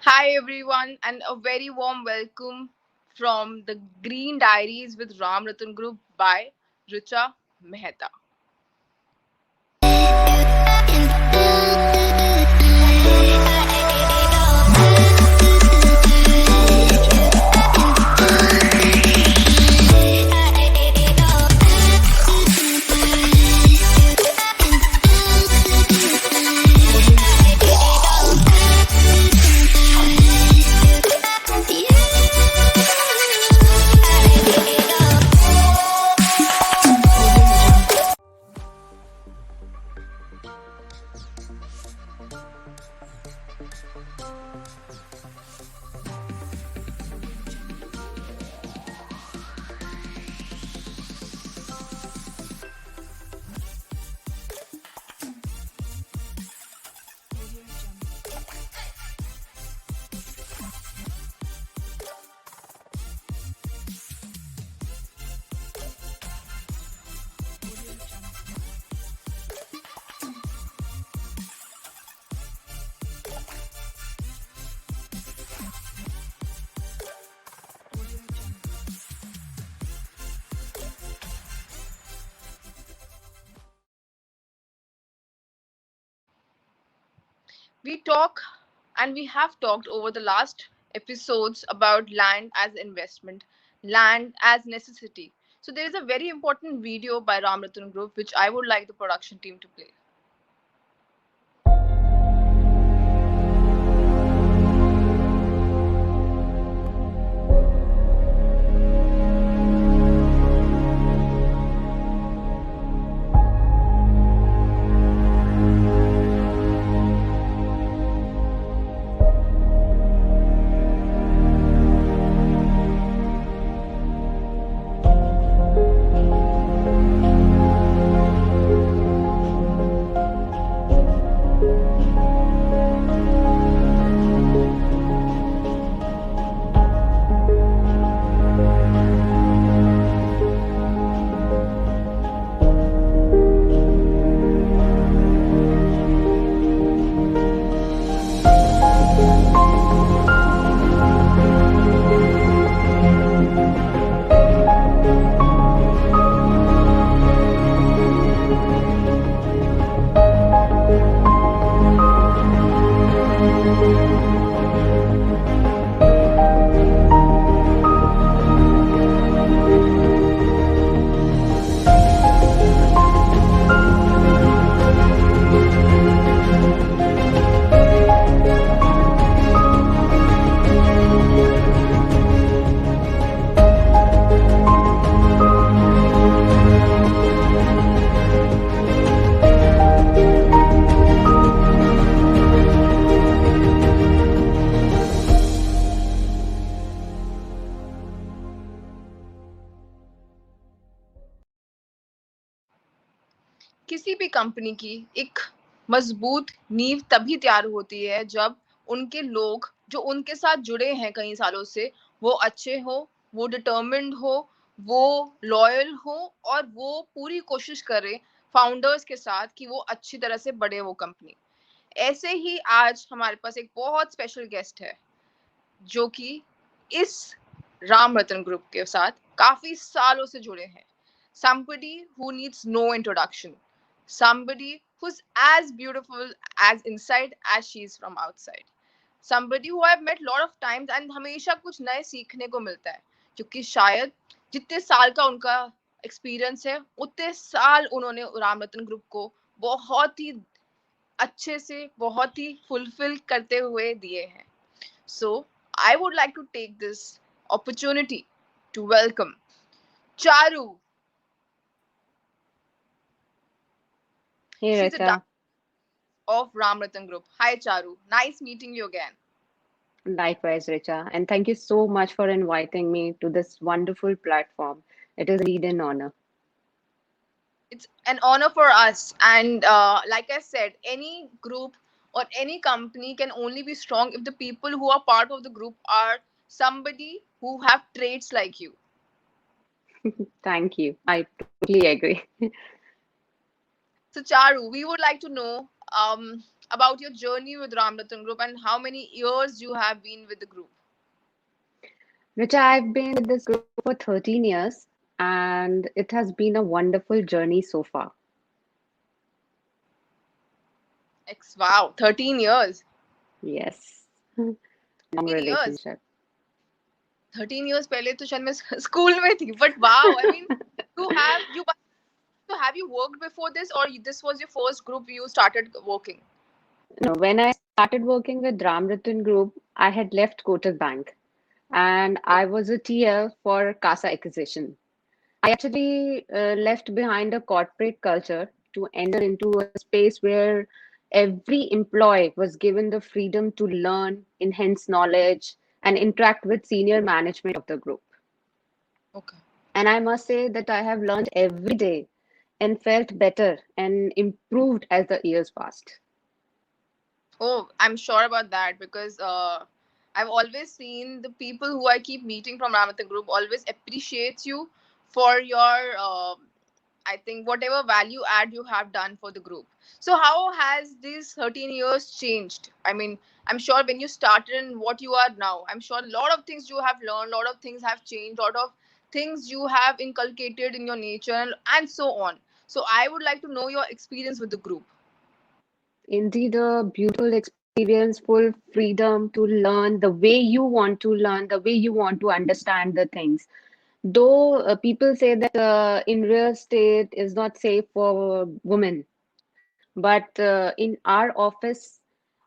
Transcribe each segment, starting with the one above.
Hi everyone, and a very warm welcome from the Green Diaries with Rattan Group by Richa Mehta. We talk and we have talked over the last episodes about land as investment, land as necessity. So there is a very important video by Rattan Group which I would like the production team to play. किसी भी company की एक मजबूत नींव तभी तैयार होती है जब उनके लोग जो उनके साथ जुड़े हैं कई सालों से वो अच्छे हो, वो डिटर्मिन्ड हो, वो लॉयल हो और वो पूरी कोशिश करें फाउंडर्स के साथ कि वो अच्छी तरह से बढ़े वो कंपनी। ऐसे ही आज हमारे पास एक बहुत स्पेशल गेस्ट है जो कि इस रामरतन ग्रुप के साथ काफी सालों से जुड़े हैं। Somebody who needs no introduction. Somebody who's as beautiful as inside as she is from outside. Somebody who I've met lot of times and हमेशा कुछ नए सीखने को मिलता है क्योंकि शायद जितने साल का उनका एक्सपीरियंस है उतने साल उन्होंने रामरतन ग्रुप को बहुत ही अच्छे से बहुत ही फुलफिल करते हुए दिए हैं. So I would like to take this opportunity to welcome Charu. Hey She's a director Richa, of Ramratan Group. Hi Charu, nice meeting you again. likewise Richa, and thank you so much for inviting me to this wonderful platform. It is indeed an honor. It's an honor for us, and like I said, any group or any company can only be strong if the people who are part of the group are somebody who have traits like you. Thank you. I totally agree. So Charu, we would like to know about your journey with Ramratan Group and how many years you have been with the group. Richa, I've been with this group for 13 years and it has been a wonderful journey so far. Wow, 13 years. Yes. Long 13 years. relationship. 13 years पहले तो शायद मैं school में थी. But wow, I mean, you have you so have you worked before this, or this was your first group you started working? No, when I started working with Ramratan Group, I had left Kotak Bank and Okay. I was a TL for CASA acquisition. I actually left behind a corporate culture to enter into a space where every employee was given the freedom to learn, enhance knowledge, and interact with senior management of the group. Okay. And I must say that I have learned every day and felt better and improved as the years passed. Oh, I'm sure about that because I've always seen the people who I keep meeting from Ramatan Group always appreciates you for your I think whatever value add you have done for the group. So how has these 13 years changed? I mean, I'm sure when you started and what you are now, I'm sure a lot of things you have learned, a lot of things have changed, a lot of things you have inculcated in your nature and so on. So I would like to know your experience with the group. Indeed, a beautiful experience, full freedom to learn the way you want to learn, the way you want to understand the things. Though people say that in real estate is not safe for women, but in our office,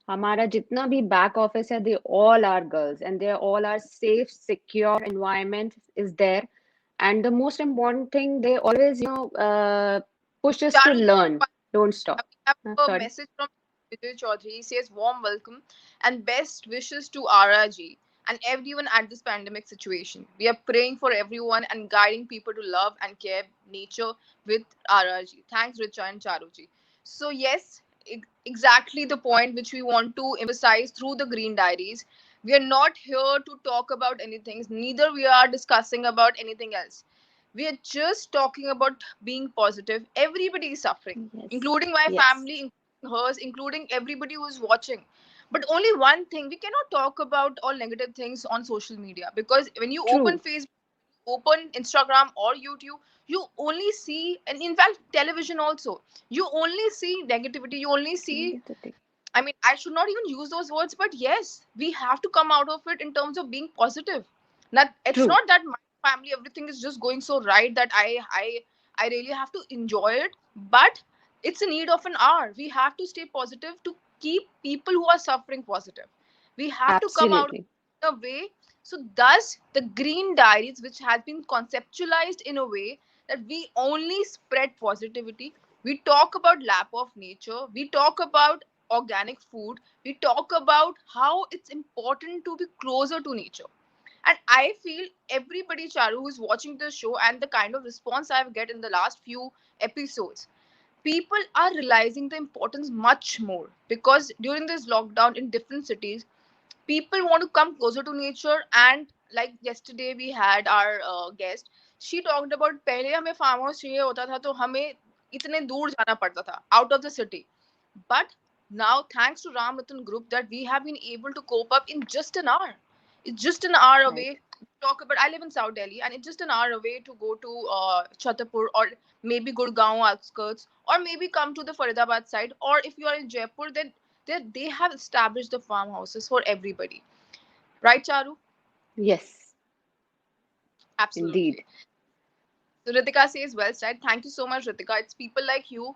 हमारा जितना भी back office है, they all are girls and they all are safe, secure environment is there. And the most important thing, they always, push us to Charu, learn. Don't stop. we have a Sorry. message from Vijay Chaudhary. He says, warm welcome and best wishes to RRG and everyone at this pandemic situation. We are praying for everyone and guiding people to love and care nature with RRG. Thanks, Richa and Charuji. So, yes, exactly the point which we want to emphasize through the Green Diaries. We are not here to talk about anything, neither we are discussing about anything else. We are just talking about being positive. Everybody is suffering, Yes. including my Yes. family, including hers, including everybody who is watching. But only one thing, we cannot talk about all negative things on social media because when you open True. Facebook, open Instagram or YouTube, you only see, and in fact, television also, you only see negativity, you only see, Negative. I mean, I should not even use those words, but yes, we have to come out of it in terms of being positive. Not, it's True. not that my family everything is just going so right that I really have to enjoy it, but it's a need of an hour. We have to stay positive to keep people who are suffering positive. We have to come out Absolutely. in a way. So, thus, the Green Diaries, which has been conceptualized in a way that we only spread positivity. We talk about lap of nature. We talk about organic food. We talk about how it's important to be closer to nature. And I feel everybody, Charu, who is watching this show and the kind of response I've get in the last few episodes, people are realizing the importance much more because during this lockdown in different cities, people want to come closer to nature. And like yesterday we had our guest, she talked about पहले हमें farm house चाहिए होता था तो हमें इतने दूर जाना पड़ता था out of the city. But now, thanks to Ram Ratan Group, that we have been able to cope up in just an hour. It's just an hour Right. away. Talk about, I live in South Delhi, and it's just an hour away to go to Chhatarpur or maybe Gurgaon outskirts, or maybe come to the Faridabad side. Or if you are in Jaipur, then they have established the farmhouses for everybody. Right, Charu? Yes. Indeed. Absolutely. So Ritika says, well said. Thank you so much, Ritika. It's people like you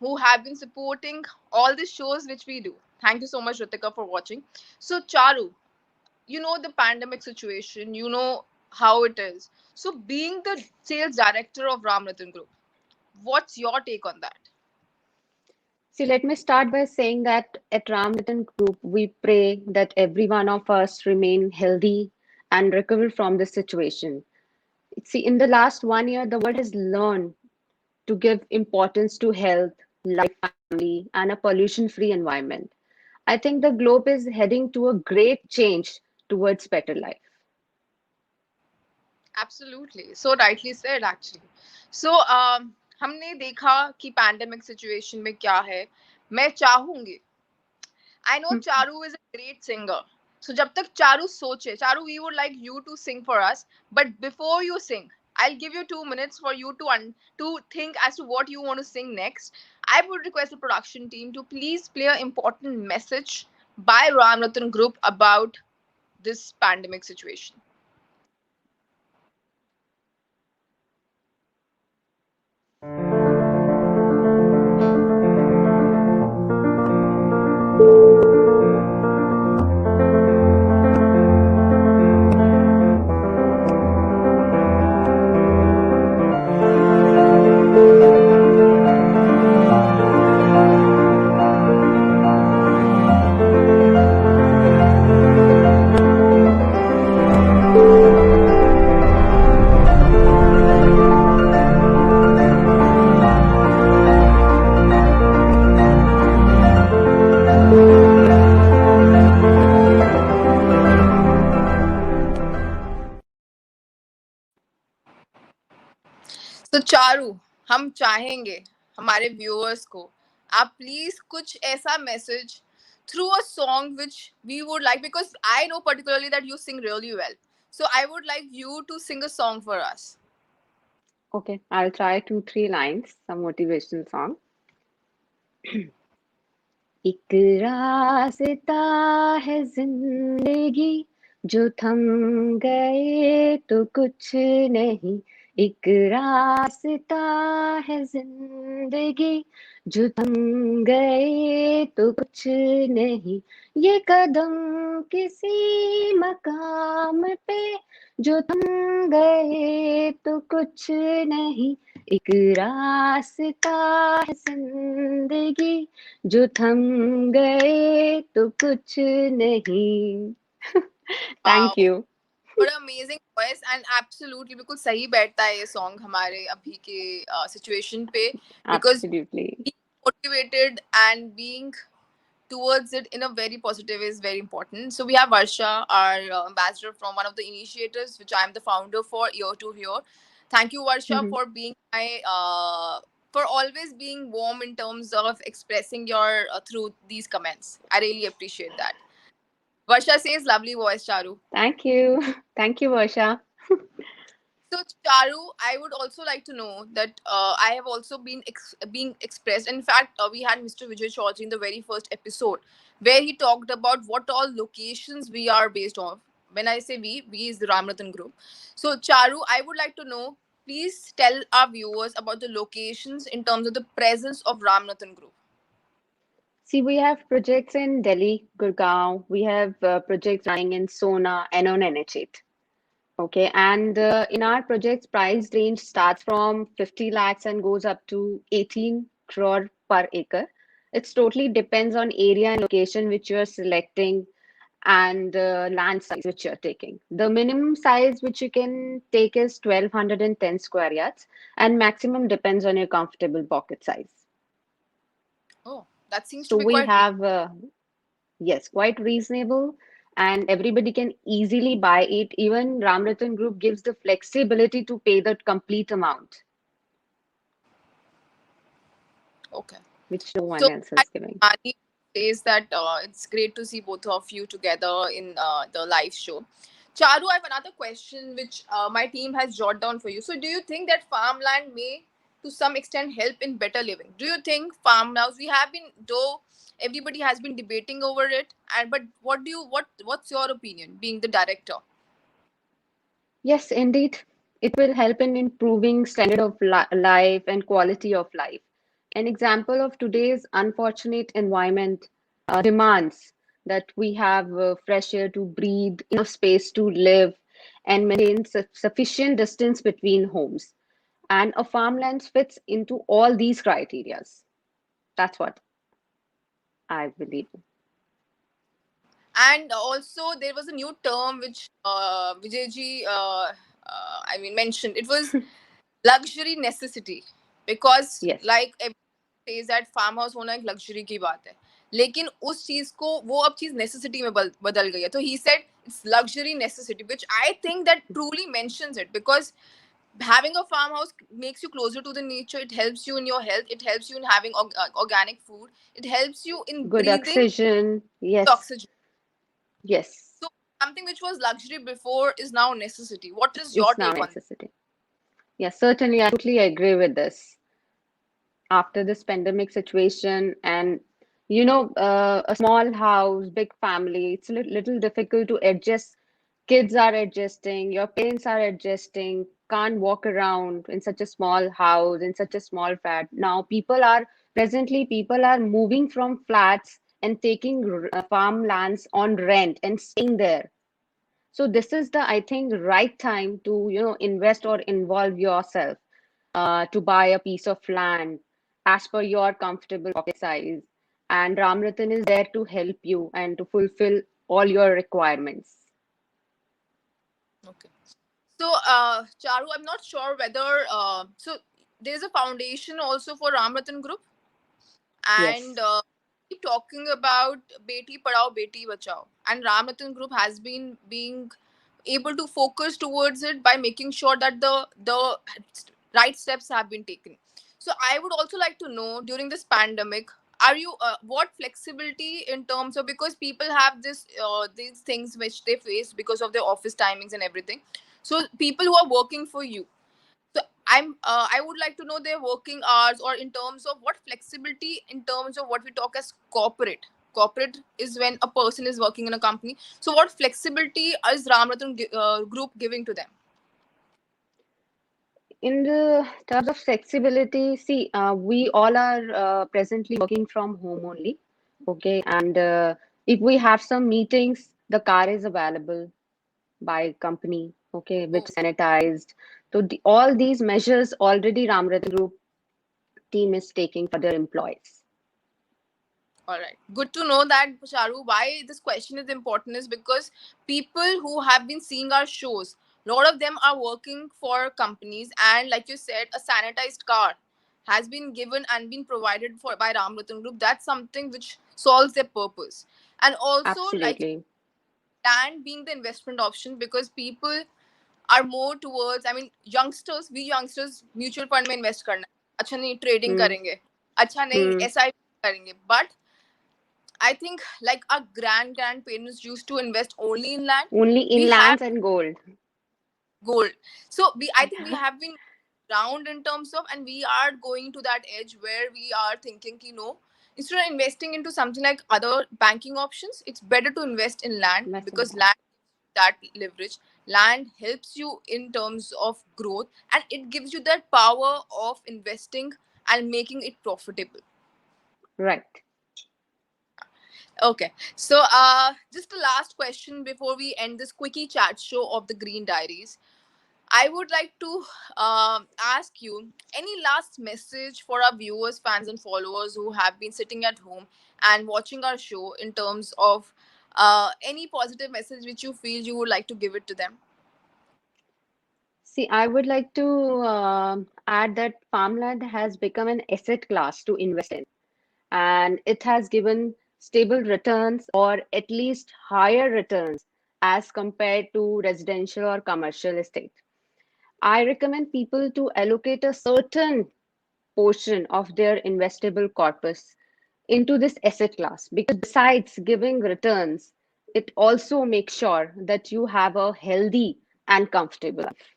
who have been supporting all the shows which we do. Thank you so much, Ritika, for watching. So, Charu, you know the pandemic situation, you know how it is. So, being the sales director of Ramratan Group, what's your take on that? See, let me start by saying that at Ramratan Group, we pray that every one of us remain healthy and recover from this situation. See, in the last 1 year, the world has learned to give importance to health, life, family, and a pollution-free environment. I think the globe is heading to a great change towards better life. Absolutely. So rightly said, actually. So, हमने देखा कि pandemic situation में क्या है. मैं चाहूंगी I know Charu is a great singer. So jab tak Charu soche, Charu, we would like you to sing for us. But before you sing, I'll give you 2 minutes for you to think as to what you want to sing next. I would request the production team to please play an important message by Ram Rattan Group about this pandemic situation. तो चारू, हम चाहेंगे हमारे viewers को आप please कुछ ऐसा message through a song which we would like, because I know particularly that you sing really well, so I would like you to sing a song for us. Okay, I'll try 2, 3 lines, some motivational song. एक रास्ता है जिंदगी जो थम गए तो कुछ नहीं एक रास्ता है जिंदगी जो थम गए तो कुछ नहीं ये कदम किसी मकाम पे जो थम गए तो कुछ नहीं एक रास्ता है जिंदगी जो थम गए तो कुछ नहीं Wow, thank you what an amazing voice, and absolutely बिल्कुल सही बैठता है ये सॉन्ग हमारे अभी के सिचुएशन पे, because absolutely being motivated and being towards it in a very positive is very important. So we have Varsha, our ambassador from one of the initiators, which I am the founder for Ear to Hear. Thank you, Varsha, for being my for always being warm in terms of expressing your through these comments. I really appreciate that. Varsha says, "Lovely voice, Charu." Thank you Varsha So, Charu, I would also like to know that I have also been being expressed. In fact, we had Mr. Vijay Chaudhary in the very first episode where he talked about what all locations we are based on. When I say we is the Ramratan group. So, Charu, I would like to know, please tell our viewers about the locations in terms of the presence of Ramratan group. See, we have projects in Delhi, Gurgaon. We have projects running in Sona and on NH8. Okay, and in our projects, price range starts from 50 lakhs and goes up to 18 crore per acre. It's totally depends on area and location which you're selecting and land size which you're taking. The minimum size which you can take is 1210 square yards, and maximum depends on your comfortable pocket size. Oh, that seems to So be we quite. have, yes, quite reasonable, and everybody can easily buy it. Even Ramratan Group gives the flexibility to pay the complete amount, Okay. which no one So else is giving. Ani says that it's great to see both of you together in the live show. Charu, I have another question which my team has jotted down for you. So, do you think that farmland may, to some extent, help in better living? Do you think farmlands? We have been, though everybody has been debating over it, and but what's your opinion, being the director? Yes, indeed. It will help in improving standard of life and quality of life. An example of today's unfortunate environment demands that we have fresh air to breathe, enough space to live, and maintain sufficient distance between homes. And a farmland fits into all these criterias. That's what I believe. And also, there was a new term which Vijayji, I mean, mentioned. It was luxury necessity, because Yes. like everyone says that farm house होना एक luxury की बात है, लेकिन उस चीज को वो अब चीज नेसेसिटी में बदल गई है. तो he said it's luxury necessity, which I think that truly mentions it, because Having a farmhouse makes you closer to the nature. It helps you in your health. It helps you in having organic food. It helps you in Good breathing oxygen. Yes. oxygen. Yes. So something which was luxury before is now necessity. What is your It's now take on necessity. Yes, certainly. I totally agree with this. After this pandemic situation, and a small house, big family, it's a little difficult to adjust. Kids are adjusting, your parents are adjusting, can't walk around in such a small house, in such a small flat. Now people are moving from flats and taking farmlands on rent and staying there. So this is the, I think, right time to, invest or involve yourself, to buy a piece of land as per your comfortable pocket size. And Ramratan is there to help you and to fulfill all your requirements. that? Okay. So, Charu, I'm not sure whether there's a foundation also for Ramratan Group, and Yes, keep talking about Beti Padhao, Beti Bachao, and Ramratan Group has been being able to focus towards it by making sure that the right steps have been taken. So, I would also like to know during this pandemic, are you what flexibility in terms of, because people have this these things which they face because of their office timings and everything. So, people who are working for you, so I would like to know their working hours, or in terms of what flexibility in terms of what we talk as corporate. Corporate is when a person is working in a company. So what flexibility is Ramratan Group giving to them? in the terms of flexibility, see, we all are presently working from home only. Okay, and if we have some meetings, the car is available by company, okay, which Oh, is sanitized. So all these measures already Ramratan Group team is taking for their employees. all right. Good to know that, Charu. Why this question is important is because people who have been seeing our shows, a lot of them are working for companies, and like you said, a sanitized car has been given and been provided for by Ramratan Group. That's something which solves their purpose. And also, like, Absolutely. land being the investment option, because people are more towards, I mean, youngsters, we youngsters mutual fund में invest करना है, अच्छा नहीं trading Hmm. करेंगे, अच्छा नहीं Hmm. SIP करेंगे. But I think like our grandparents used to invest only in land. Only We in have lands and gold. gold. So I think we have been round in terms of, and we are going to that edge where we are thinking, instead of investing into something like other banking options, it's better to invest in land, Invest in because land. land that leverage. Land helps you in terms of growth, and it gives you that power of investing and making it profitable. Right. Okay, so just a last question before we end this quickie chat show of the Green Diaries. I would like to ask you any last message for our viewers, fans, and followers who have been sitting at home and watching our show, in terms of any positive message which you feel you would like to give it to them. See, I would like to add that farmland has become an asset class to invest in, and it has given stable returns, or at least higher returns as compared to residential or commercial estate. I recommend people to allocate a certain portion of their investable corpus into this asset class, because besides giving returns, it also makes sure that you have a healthy and comfortable life.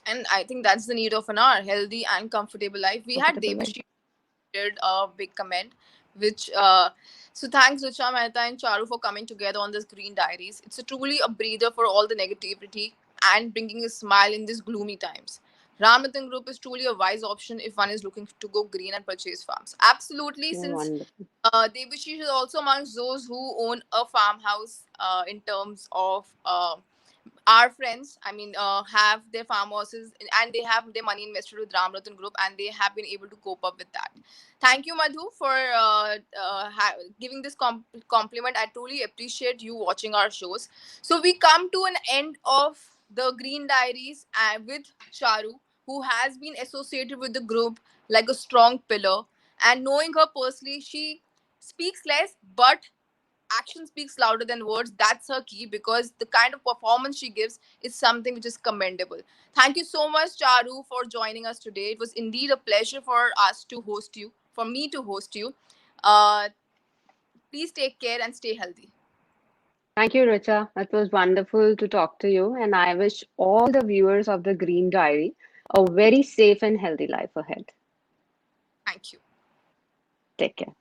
And I think that's the need of an hour: healthy and comfortable life. We had Comfortable life. Devashi did a big comment, which so thanks Richa Mehta and Charu for coming together on this Green Diaries. It's a truly a breather for all the negativity and bringing a smile in these gloomy times. Ramathan Group is truly a wise option if one is looking to go green and purchase farms. Absolutely, since Wonderful. Devashi is also amongst those who own a farmhouse, in terms of our friends, I mean, have their farmhouses and they have their money invested with Ramratan Group, and they have been able to cope up with that. Thank you, Madhu, for giving this compliment. I truly appreciate you watching our shows. So we come to an end of the Green Diaries with Charu, who has been associated with the group like a strong pillar. And knowing her personally, she speaks less but action speaks louder than words. That's her key, because the kind of performance she gives is something which is commendable. Thank you so much, Charu, for joining us today. It was indeed a pleasure for us to host you, for me to host you. Uh, Please take care and stay healthy. Thank you, Richa. It was wonderful to talk to you, and I wish all the viewers of the Green Diary a very safe and healthy life ahead. Thank you. Take care.